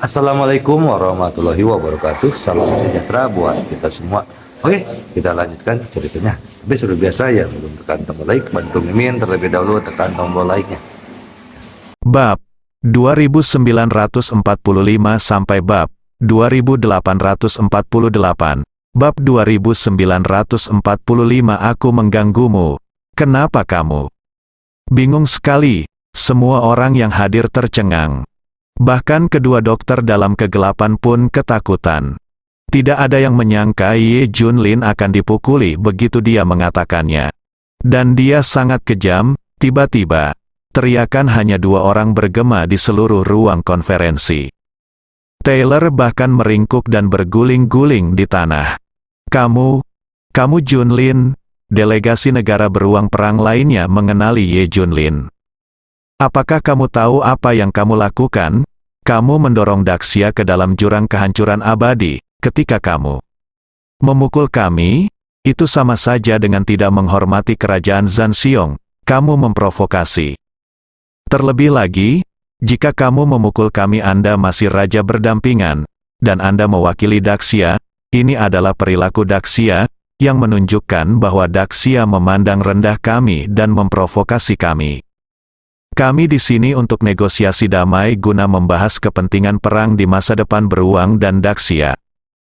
Assalamualaikum warahmatullahi wabarakatuh. Salam sejahtera buat kita semua. Oke, kita lanjutkan ceritanya. Tapi seperti biasa ya, belum tekan tombol like, bantu Mimin terlebih dahulu tekan tombol like-nya. Bab 2945 sampai bab 2848. Bab 2945. Aku mengganggumu. Kenapa kamu? Bingung sekali. Semua orang yang hadir tercengang. Bahkan kedua dokter dalam kegelapan pun ketakutan. Tidak ada yang menyangka Ye Junlin akan dipukuli begitu dia mengatakannya. Dan dia sangat kejam. Tiba-tiba teriakan hanya dua orang bergema di seluruh ruang konferensi. Taylor bahkan meringkuk dan berguling-guling di tanah. Kamu Junlin. Delegasi negara beruang perang lainnya mengenali Ye Junlin. Apakah kamu tahu apa yang kamu lakukan? Kamu mendorong Daxia ke dalam jurang kehancuran abadi. Ketika kamu memukul kami, itu sama saja dengan tidak menghormati kerajaan Zanxiong. Kamu memprovokasi. Terlebih lagi, jika kamu memukul kami Anda masih raja berdampingan, dan Anda mewakili Daxia, ini adalah perilaku Daxia, yang menunjukkan bahwa Daxia memandang rendah kami dan memprovokasi kami. Kami di sini untuk negosiasi damai guna membahas kepentingan perang di masa depan beruang dan Daxia.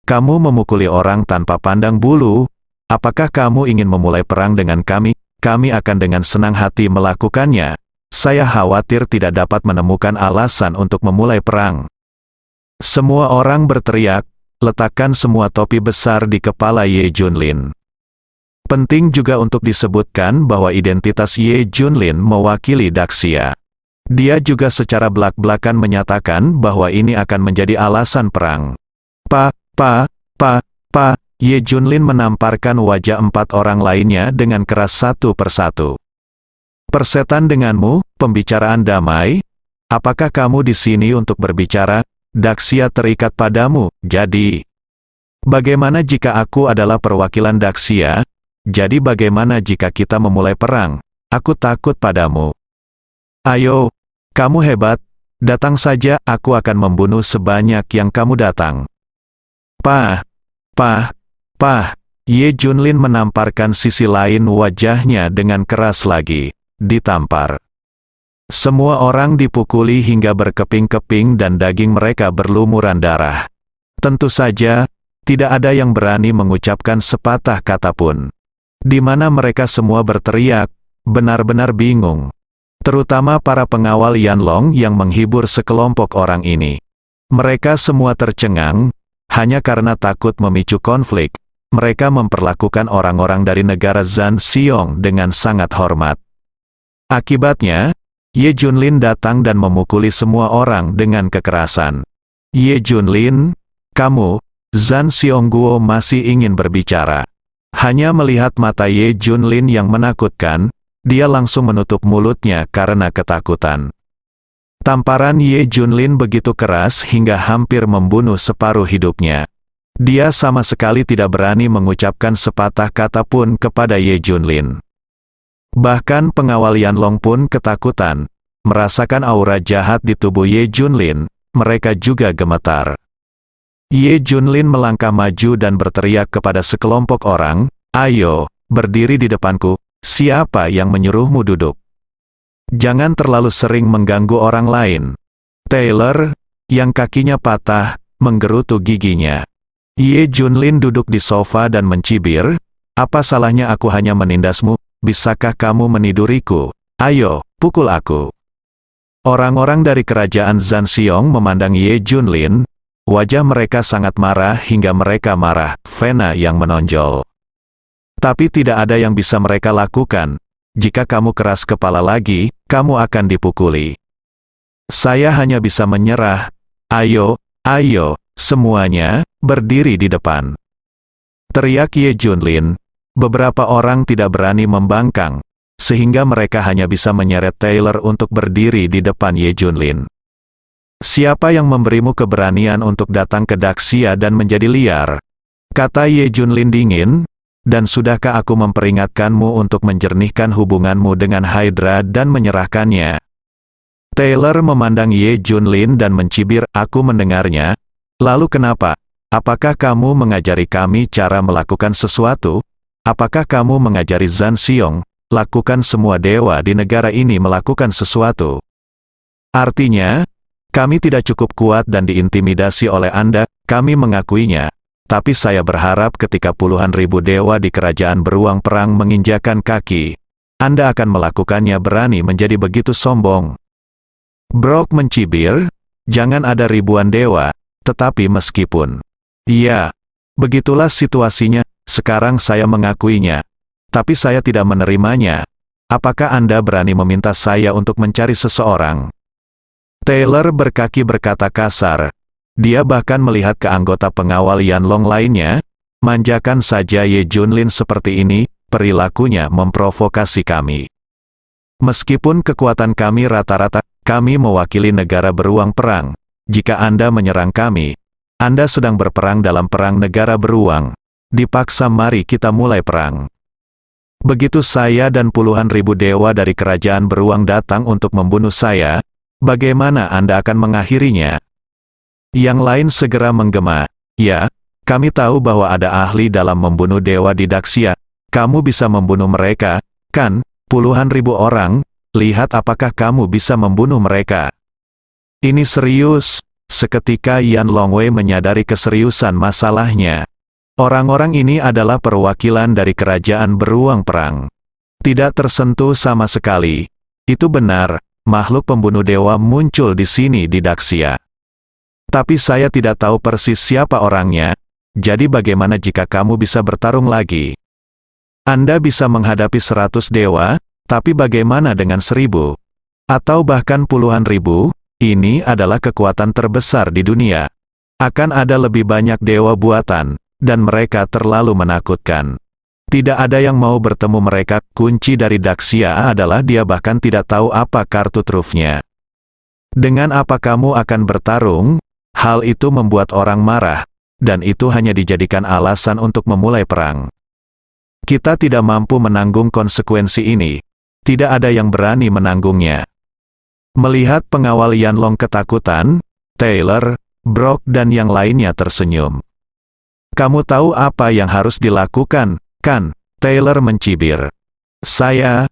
Kamu memukuli orang tanpa pandang bulu. Apakah kamu ingin memulai perang dengan kami? Kami akan dengan senang hati melakukannya. Saya khawatir tidak dapat menemukan alasan untuk memulai perang. Semua orang berteriak. Letakkan semua topi besar di kepala Ye Junlin. Penting juga untuk disebutkan bahwa identitas Ye Junlin mewakili Daxia. Dia juga secara belak-belakan menyatakan bahwa ini akan menjadi alasan perang. Ye Junlin menamparkan wajah empat orang lainnya dengan keras satu persatu. Persetan denganmu, pembicaraan damai? Apakah kamu di sini untuk berbicara? Daxia terikat padamu, jadi bagaimana jika aku adalah perwakilan Daxia? Jadi bagaimana jika kita memulai perang? Aku takut padamu. Ayo, kamu hebat, datang saja, aku akan membunuh sebanyak yang kamu datang. Ye Junlin menamparkan sisi lain wajahnya dengan keras lagi, ditampar. Semua orang dipukuli hingga berkeping-keping dan daging mereka berlumuran darah. Tentu saja, tidak ada yang berani mengucapkan sepatah kata pun. Di mana mereka semua berteriak, benar-benar bingung. Terutama para pengawal Yanlong yang menghibur sekelompok orang ini. Mereka semua tercengang, hanya karena takut memicu konflik. Mereka memperlakukan orang-orang dari negara Zanxiong dengan sangat hormat. Akibatnya, Ye Junlin datang dan memukuli semua orang dengan kekerasan. Ye Junlin, kamu, Zanxiong Guo masih ingin berbicara. Hanya melihat mata Ye Junlin yang menakutkan, dia langsung menutup mulutnya karena ketakutan. Tamparan Ye Junlin begitu keras hingga hampir membunuh separuh hidupnya. Dia sama sekali tidak berani mengucapkan sepatah kata pun kepada Ye Junlin. Bahkan pengawal Yanlong pun ketakutan. Merasakan aura jahat di tubuh Ye Junlin, mereka juga gemetar. Ye Junlin melangkah maju dan berteriak kepada sekelompok orang, ayo, berdiri di depanku, siapa yang menyuruhmu duduk? Jangan terlalu sering mengganggu orang lain. Taylor, yang kakinya patah, menggerutu giginya. Ye Junlin duduk di sofa dan mencibir, apa salahnya aku hanya menindasmu? Bisakah kamu meniduriku? Ayo, pukul aku. Orang-orang dari kerajaan Zanxiong memandang Ye Junlin. Wajah mereka sangat marah hingga mereka marah. Vena yang menonjol. Tapi tidak ada yang bisa mereka lakukan. Jika kamu keras kepala lagi, kamu akan dipukuli. Saya hanya bisa menyerah. Ayo, semuanya, berdiri di depan. Teriak Ye Junlin. Beberapa orang tidak berani membangkang, sehingga mereka hanya bisa menyeret Taylor untuk berdiri di depan Ye Junlin. Siapa yang memberimu keberanian untuk datang ke Daxia dan menjadi liar? Kata Ye Junlin dingin, dan sudahkah aku memperingatkanmu untuk menjernihkan hubunganmu dengan Hydra dan menyerahkannya? Taylor memandang Ye Junlin dan mencibir, aku mendengarnya. Lalu kenapa? Apakah kamu mengajari kami cara melakukan sesuatu? Apakah kamu mengajari Zhan Xiong, lakukan semua dewa di negara ini melakukan sesuatu? Artinya, kami tidak cukup kuat dan diintimidasi oleh Anda, kami mengakuinya. Tapi saya berharap ketika puluhan ribu dewa di kerajaan beruang perang menginjakan kaki, Anda akan melakukannya berani menjadi begitu sombong. Brok mencibir, jangan ada ribuan dewa, tetapi meskipun. Iya, begitulah situasinya, sekarang saya mengakuinya. Tapi saya tidak menerimanya. Apakah Anda berani meminta saya untuk mencari seseorang? Taylor berkaki berkata kasar. Dia bahkan melihat ke anggota pengawal Yanlong lainnya. Manjakan saja Ye Junlin seperti ini, perilakunya memprovokasi kami. Meskipun kekuatan kami rata-rata, kami mewakili negara beruang perang. Jika Anda menyerang kami, Anda sedang berperang dalam perang negara beruang. Dipaksa mari kita mulai perang. Begitu saya dan puluhan ribu dewa dari kerajaan beruang datang untuk membunuh saya, bagaimana Anda akan mengakhirinya? Yang lain segera menggema. Ya, kami tahu bahwa ada ahli dalam membunuh dewa di Daxia. Kamu bisa membunuh mereka, kan? Puluhan ribu orang, lihat apakah kamu bisa membunuh mereka. Ini serius. Seketika Yan Longwei menyadari keseriusan masalahnya. Orang-orang ini adalah perwakilan dari kerajaan beruang perang. Tidak tersentuh sama sekali. Itu benar, makhluk pembunuh dewa muncul di sini di Daxia. Tapi saya tidak tahu persis siapa orangnya, jadi bagaimana jika kamu bisa bertarung lagi? Anda bisa menghadapi 100 dewa, tapi bagaimana dengan 1000? Atau bahkan puluhan ribu? Ini adalah kekuatan terbesar di dunia. Akan ada lebih banyak dewa buatan, dan mereka terlalu menakutkan. Tidak ada yang mau bertemu mereka. Kunci dari Daxia adalah dia bahkan tidak tahu apa kartu trufnya. Dengan apa kamu akan bertarung? Hal itu membuat orang marah, dan itu hanya dijadikan alasan untuk memulai perang. Kita tidak mampu menanggung konsekuensi ini. Tidak ada yang berani menanggungnya. Melihat pengawal Yanlong ketakutan, Taylor, Brok dan yang lainnya tersenyum. Kamu tahu apa yang harus dilakukan, kan? Taylor mencibir. Saya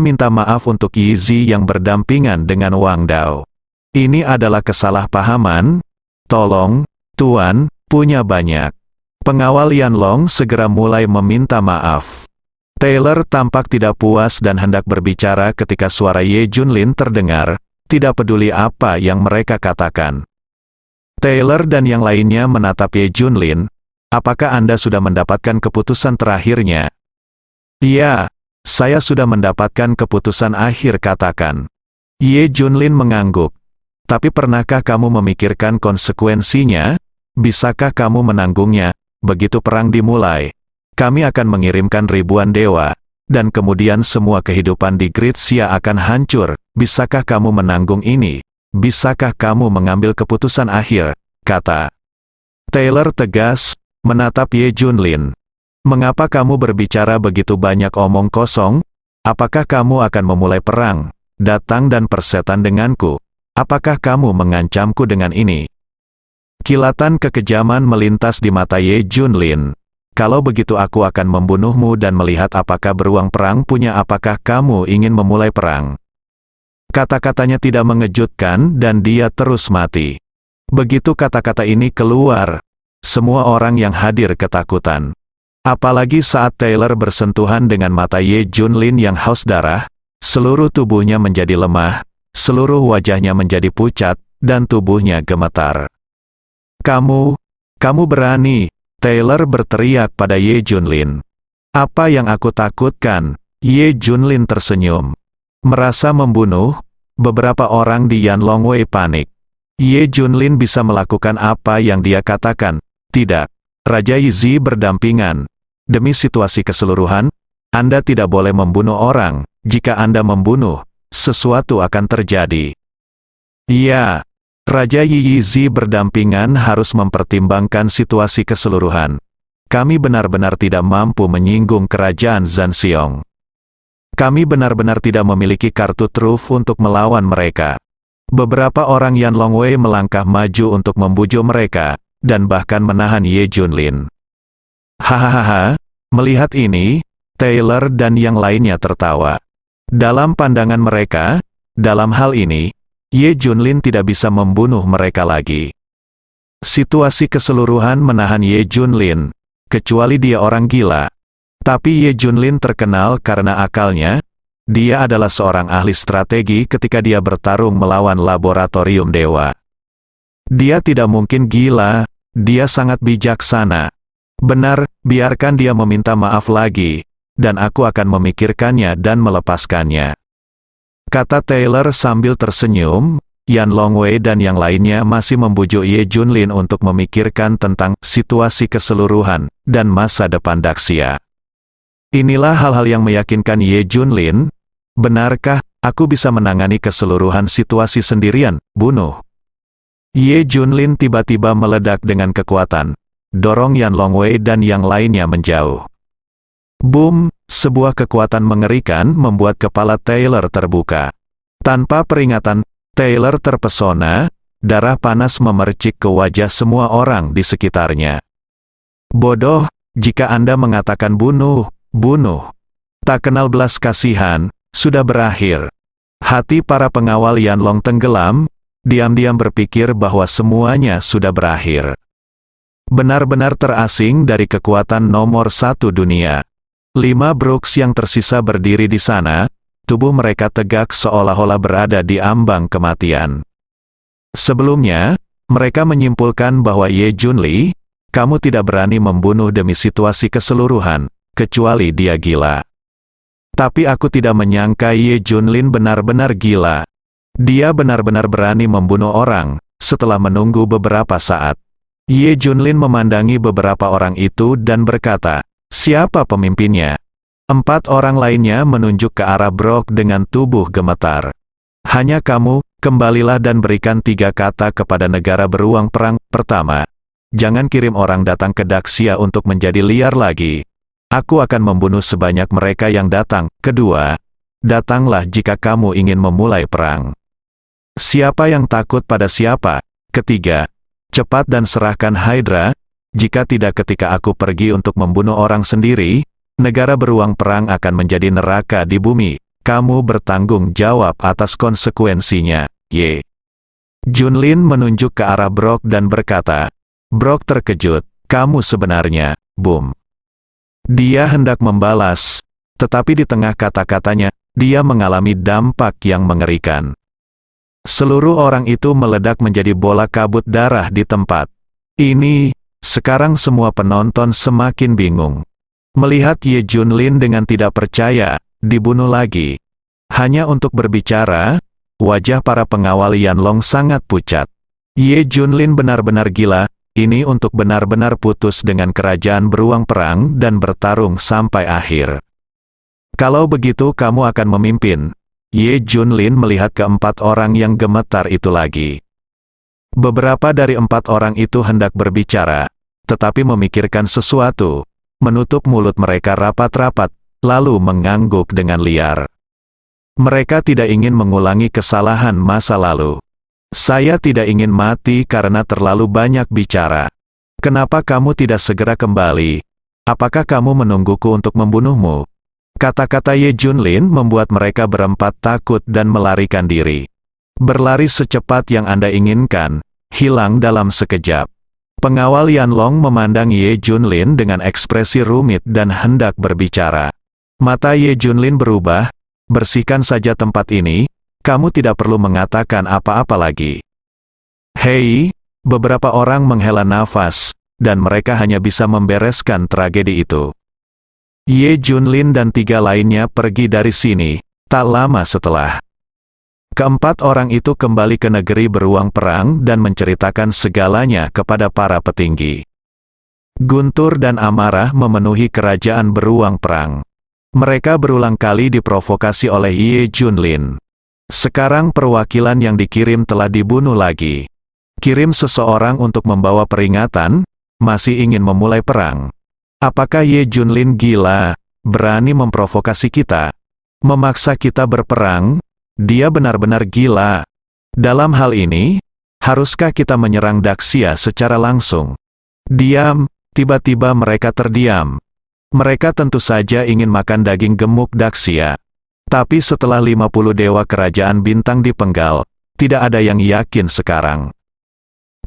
minta maaf untuk Yizi yang berdampingan dengan Wang Dao. Ini adalah kesalahpahaman. Tolong, Tuan, punya banyak. Pengawal Yanlong segera mulai meminta maaf. Taylor tampak tidak puas dan hendak berbicara ketika suara Ye Junlin terdengar, tidak peduli apa yang mereka katakan. Taylor dan yang lainnya menatap Ye Junlin. Apakah Anda sudah mendapatkan keputusan terakhirnya? Iya, saya sudah mendapatkan keputusan akhir, katakan. Ye Junlin mengangguk. Tapi pernahkah kamu memikirkan konsekuensinya? Bisakah kamu menanggungnya? Begitu perang dimulai, kami akan mengirimkan ribuan dewa, dan kemudian semua kehidupan di Gritsia akan hancur. Bisakah kamu menanggung ini? Bisakah kamu mengambil keputusan akhir? Kata Taylor tegas, menatap Ye Junlin. Mengapa kamu berbicara begitu banyak omong kosong? Apakah kamu akan memulai perang, datang dan persetan denganku? Apakah kamu mengancamku dengan ini? Kilatan kekejaman melintas di mata Ye Junlin. Kalau begitu aku akan membunuhmu dan melihat apakah beruang perang punya. Apakah kamu ingin memulai perang? Kata-katanya tidak mengejutkan dan dia terus mati. Begitu kata-kata ini keluar, semua orang yang hadir ketakutan. Apalagi saat Taylor bersentuhan dengan mata Ye Junlin yang haus darah, seluruh tubuhnya menjadi lemah, seluruh wajahnya menjadi pucat, dan tubuhnya gemetar. Kamu berani, Taylor berteriak pada Ye Junlin. Apa yang aku takutkan? Ye Junlin tersenyum. Merasa membunuh, beberapa orang di Yanlong Wei panik. Ye Junlin bisa melakukan apa yang dia katakan. Tidak. Raja Yizi berdampingan. Demi situasi keseluruhan, Anda tidak boleh membunuh orang. Jika Anda membunuh, sesuatu akan terjadi. Iya. Raja Yizi berdampingan harus mempertimbangkan situasi keseluruhan. Kami benar-benar tidak mampu menyinggung kerajaan Zhan Xiong. Kami benar-benar tidak memiliki kartu truf untuk melawan mereka. Beberapa orang Yan Longwei melangkah maju untuk membujuk mereka, dan bahkan menahan Ye Junlin. Hahaha, melihat ini, Taylor dan yang lainnya tertawa. Dalam pandangan mereka, dalam hal ini, Ye Junlin tidak bisa membunuh mereka lagi. Situasi keseluruhan menahan Ye Junlin, kecuali dia orang gila. Tapi Ye Junlin terkenal karena akalnya. Dia adalah seorang ahli strategi ketika dia bertarung melawan laboratorium dewa. Dia tidak mungkin gila, dia sangat bijaksana. Benar, biarkan dia meminta maaf lagi, dan aku akan memikirkannya dan melepaskannya. Kata Taylor sambil tersenyum. Yan Longwei dan yang lainnya masih membujuk Ye Junlin untuk memikirkan tentang situasi keseluruhan dan masa depan Daxia. Inilah hal-hal yang meyakinkan Ye Junlin. Benarkah aku bisa menangani keseluruhan situasi sendirian? Bunuh. Ye Junlin tiba-tiba meledak dengan kekuatan, dorong Yan Longwei dan yang lainnya menjauh. Boom, sebuah kekuatan mengerikan membuat kepala Taylor terbuka. Tanpa peringatan, Taylor terpesona, darah panas memercik ke wajah semua orang di sekitarnya. Bodoh, jika Anda mengatakan bunuh, bunuh. Tak kenal belas kasihan, sudah berakhir. Hati para pengawal Yanlong tenggelam, diam-diam berpikir bahwa semuanya sudah berakhir. Benar-benar terasing dari kekuatan nomor 1 dunia. 5 Brooks yang tersisa berdiri di sana, tubuh mereka tegak seolah-olah berada di ambang kematian. Sebelumnya, mereka menyimpulkan bahwa Ye Junli, kamu tidak berani membunuh demi situasi keseluruhan, kecuali dia gila. Tapi aku tidak menyangka Ye Junlin benar-benar gila. Dia benar-benar berani membunuh orang, setelah menunggu beberapa saat. Ye Junlin memandangi beberapa orang itu dan berkata, siapa pemimpinnya? 4 orang lainnya menunjuk ke arah Brok dengan tubuh gemetar. Hanya kamu, kembalilah dan berikan 3 kata kepada negara beruang perang. Pertama, jangan kirim orang datang ke Daxia untuk menjadi liar lagi. Aku akan membunuh sebanyak mereka yang datang. Kedua, datanglah jika kamu ingin memulai perang. Siapa yang takut pada siapa? Ketiga, cepat dan serahkan Hydra. Jika tidak ketika aku pergi untuk membunuh orang sendiri, negara beruang perang akan menjadi neraka di bumi. Kamu bertanggung jawab atas konsekuensinya, Ye. Junlin menunjuk ke arah Brok dan berkata, Brok terkejut, kamu sebenarnya, boom. Dia hendak membalas, tetapi di tengah kata-katanya, dia mengalami dampak yang mengerikan. Seluruh orang itu meledak menjadi bola kabut darah di tempat. Sekarang semua penonton semakin bingung. Melihat Ye Junlin dengan tidak percaya, dibunuh lagi. Hanya untuk berbicara, wajah para pengawal Yanlong sangat pucat. Ye Junlin benar-benar gila, ini untuk benar-benar putus dengan kerajaan beruang perang dan bertarung sampai akhir. Kalau begitu kamu akan memimpin. Ye Junlin melihat ke-4 orang yang gemetar itu lagi. Beberapa dari 4 orang itu hendak berbicara, tetapi memikirkan sesuatu, menutup mulut mereka rapat-rapat, lalu mengangguk dengan liar. Mereka tidak ingin mengulangi kesalahan masa lalu. Saya tidak ingin mati karena terlalu banyak bicara. Kenapa kamu tidak segera kembali? Apakah kamu menungguku untuk membunuhmu? Kata-kata Ye Junlin membuat mereka berempat takut dan melarikan diri. Berlari secepat yang Anda inginkan, hilang dalam sekejap. Pengawal Yanlong memandang Ye Junlin dengan ekspresi rumit dan hendak berbicara. Mata Ye Junlin berubah, bersihkan saja tempat ini, kamu tidak perlu mengatakan apa-apa lagi. Hei, beberapa orang menghela nafas, dan mereka hanya bisa membereskan tragedi itu. Ye Junlin dan 3 lainnya pergi dari sini, tak lama setelah. Ke-4 orang itu kembali ke negeri beruang perang dan menceritakan segalanya kepada para petinggi. Guntur dan amarah memenuhi kerajaan beruang perang. Mereka berulang kali diprovokasi oleh Ye Junlin. Sekarang perwakilan yang dikirim telah dibunuh lagi. Kirim seseorang untuk membawa peringatan, masih ingin memulai perang. Apakah Ye Junlin gila, berani memprovokasi kita? Memaksa kita berperang? Dia benar-benar gila. Dalam hal ini, haruskah kita menyerang Daxia secara langsung? Diam, tiba-tiba mereka terdiam. Mereka tentu saja ingin makan daging gemuk Daxia. Tapi setelah 50 dewa kerajaan bintang dipenggal, tidak ada yang yakin sekarang.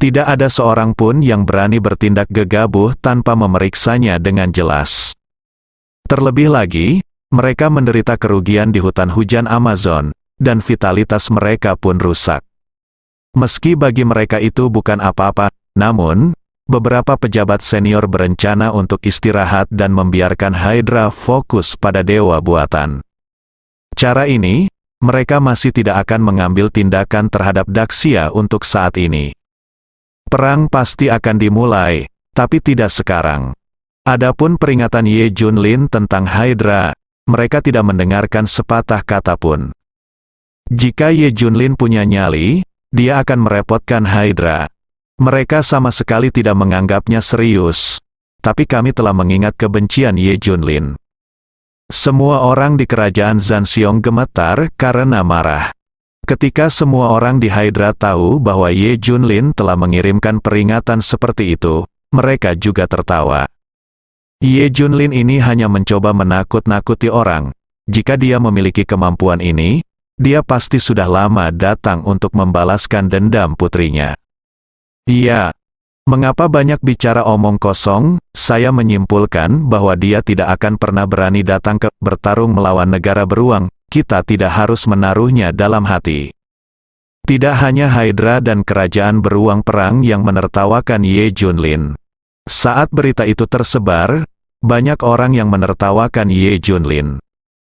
Tidak ada seorang pun yang berani bertindak gegabah tanpa memeriksanya dengan jelas. Terlebih lagi, mereka menderita kerugian di hutan hujan Amazon, dan vitalitas mereka pun rusak. Meski bagi mereka itu bukan apa-apa, namun, beberapa pejabat senior berencana untuk istirahat dan membiarkan Hydra fokus pada dewa buatan. Cara ini, mereka masih tidak akan mengambil tindakan terhadap Daxia untuk saat ini. Perang pasti akan dimulai, tapi tidak sekarang. Adapun peringatan Ye Junlin tentang Hydra, mereka tidak mendengarkan sepatah kata pun. Jika Ye Junlin punya nyali, dia akan merepotkan Hydra. Mereka sama sekali tidak menganggapnya serius, tapi kami telah mengingat kebencian Ye Junlin. Semua orang di kerajaan Zanxiong gemetar karena marah. Ketika semua orang di Hydra tahu bahwa Ye Junlin telah mengirimkan peringatan seperti itu, mereka juga tertawa. Ye Junlin ini hanya mencoba menakut-nakuti orang. Jika dia memiliki kemampuan ini, dia pasti sudah lama datang untuk membalaskan dendam putrinya. Iya. Mengapa banyak bicara omong kosong? Saya menyimpulkan bahwa dia tidak akan pernah berani datang ke bertarung melawan negara beruang. Kita tidak harus menaruhnya dalam hati. Tidak hanya Hydra dan kerajaan beruang perang yang menertawakan Ye Junlin. Saat berita itu tersebar, banyak orang yang menertawakan Ye Junlin.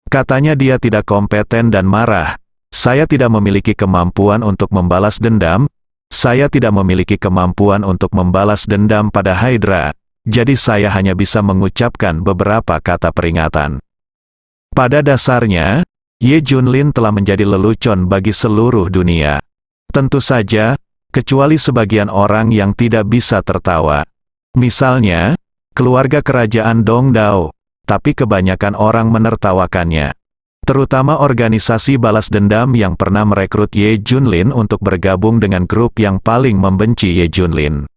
Katanya dia tidak kompeten dan marah. Saya tidak memiliki kemampuan untuk membalas dendam. Saya tidak memiliki kemampuan untuk membalas dendam pada Hydra, jadi saya hanya bisa mengucapkan beberapa kata peringatan. Pada dasarnya, Ye Junlin telah menjadi lelucon bagi seluruh dunia. Tentu saja, kecuali sebagian orang yang tidak bisa tertawa. Misalnya, keluarga kerajaan Dongdao, tapi kebanyakan orang menertawakannya. Terutama organisasi balas dendam yang pernah merekrut Ye Junlin untuk bergabung dengan grup yang paling membenci Ye Junlin.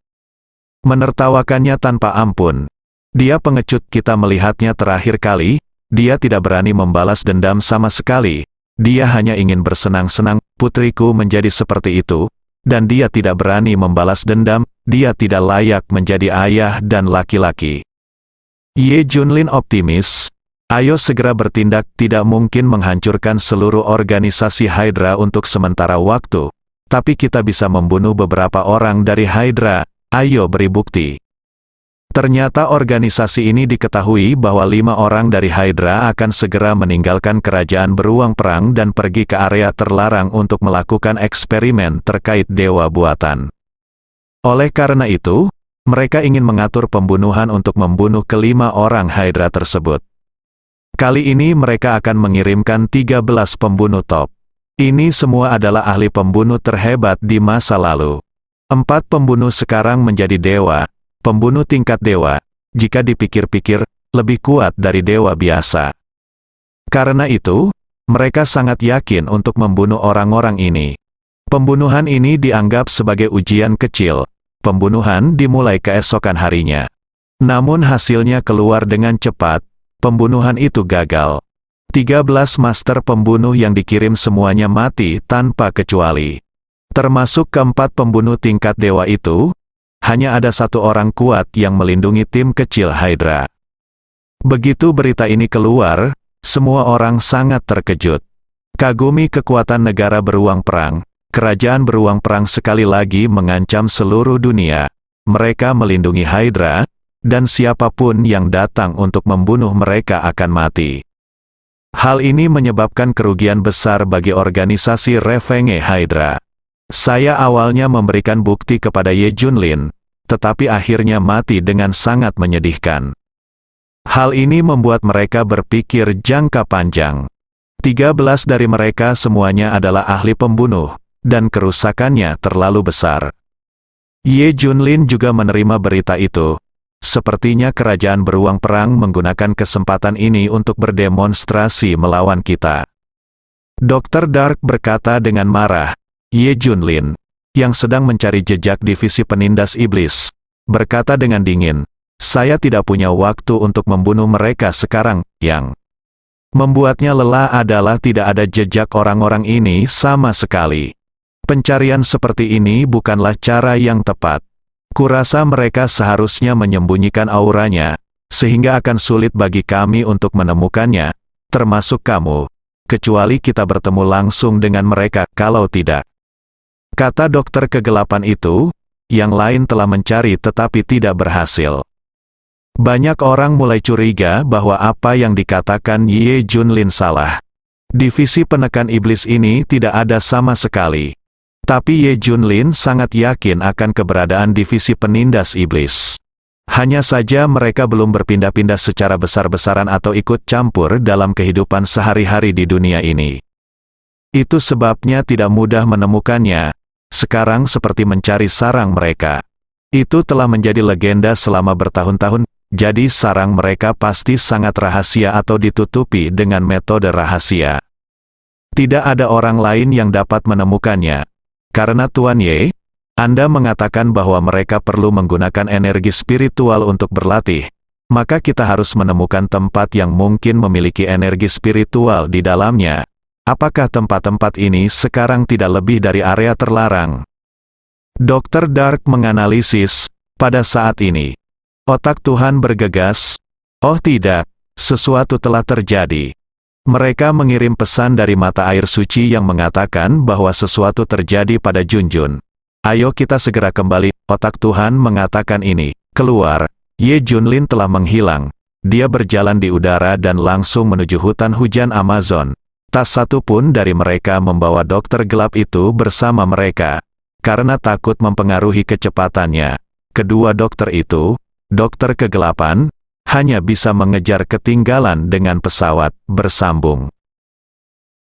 Menertawakannya tanpa ampun. Dia pengecut, kita melihatnya terakhir kali, dia tidak berani membalas dendam sama sekali. Dia hanya ingin bersenang-senang, putriku menjadi seperti itu, dan dia tidak berani membalas dendam, dia tidak layak menjadi ayah dan laki-laki. Ye Junlin optimis. Ayo segera bertindak, tidak mungkin menghancurkan seluruh organisasi Hydra untuk sementara waktu. Tapi kita bisa membunuh beberapa orang dari Hydra, ayo beri bukti. Ternyata organisasi ini diketahui bahwa 5 orang dari Hydra akan segera meninggalkan kerajaan beruang perang dan pergi ke area terlarang untuk melakukan eksperimen terkait dewa buatan. Oleh karena itu, mereka ingin mengatur pembunuhan untuk membunuh ke-5 orang Hydra tersebut. Kali ini mereka akan mengirimkan 13 pembunuh top. Ini semua adalah ahli pembunuh terhebat di masa lalu. 4 pembunuh sekarang menjadi dewa, pembunuh tingkat dewa, jika dipikir-pikir, lebih kuat dari dewa biasa. Karena itu, mereka sangat yakin untuk membunuh orang-orang ini. Pembunuhan ini dianggap sebagai ujian kecil. Pembunuhan dimulai keesokan harinya. Namun hasilnya keluar dengan cepat. Pembunuhan itu gagal. 13 master pembunuh yang dikirim semuanya mati tanpa kecuali. Termasuk keempat pembunuh tingkat dewa itu, hanya ada 1 orang kuat yang melindungi tim kecil Hydra. Begitu berita ini keluar, semua orang sangat terkejut. Kagumi kekuatan negara beruang perang, kerajaan beruang perang sekali lagi mengancam seluruh dunia. Mereka melindungi Hydra, dan siapapun yang datang untuk membunuh mereka akan mati. Hal ini menyebabkan kerugian besar bagi organisasi Revenge Hydra. Saya awalnya memberikan bukti kepada Ye Junlin, tetapi akhirnya mati dengan sangat menyedihkan. Hal ini membuat mereka berpikir jangka panjang. 13 dari mereka semuanya adalah ahli pembunuh, dan kerusakannya terlalu besar. Ye Junlin juga menerima berita itu. Sepertinya kerajaan beruang perang menggunakan kesempatan ini untuk berdemonstrasi melawan kita. Dr. Dark berkata dengan marah, Ye Junlin, yang sedang mencari jejak divisi penindas iblis, berkata dengan dingin, "Saya tidak punya waktu untuk membunuh mereka sekarang." Yang membuatnya lelah adalah tidak ada jejak orang-orang ini sama sekali. Pencarian seperti ini bukanlah cara yang tepat. Kurasa mereka seharusnya menyembunyikan auranya, sehingga akan sulit bagi kami untuk menemukannya, termasuk kamu, kecuali kita bertemu langsung dengan mereka. Kalau tidak, kata dokter kegelapan itu, yang lain telah mencari tetapi tidak berhasil. Banyak orang mulai curiga bahwa apa yang dikatakan Ye Junlin salah. Divisi penekan iblis ini tidak ada sama sekali. Tapi Ye Junlin sangat yakin akan keberadaan divisi penindas iblis. Hanya saja mereka belum berpindah-pindah secara besar-besaran atau ikut campur dalam kehidupan sehari-hari di dunia ini. Itu sebabnya tidak mudah menemukannya. Sekarang seperti mencari sarang mereka. Itu telah menjadi legenda selama bertahun-tahun, jadi sarang mereka pasti sangat rahasia atau ditutupi dengan metode rahasia. Tidak ada orang lain yang dapat menemukannya. Karena Tuan Ye, Anda mengatakan bahwa mereka perlu menggunakan energi spiritual untuk berlatih, maka kita harus menemukan tempat yang mungkin memiliki energi spiritual di dalamnya. Apakah tempat-tempat ini sekarang tidak lebih dari area terlarang? Dr. Dark menganalisis, pada saat ini. Otak Tuhan bergegas, oh tidak, sesuatu telah terjadi. Mereka mengirim pesan dari mata air suci yang mengatakan bahwa sesuatu terjadi pada Junjun. Ayo kita segera kembali, otak Tuhan mengatakan ini. Keluar, Ye Junlin telah menghilang. Dia berjalan di udara dan langsung menuju hutan hujan Amazon. Tak satu pun dari mereka membawa dokter gelap itu bersama mereka. Karena takut mempengaruhi kecepatannya. Kedua dokter itu, dokter kegelapan, hanya bisa mengejar ketinggalan dengan pesawat bersambung.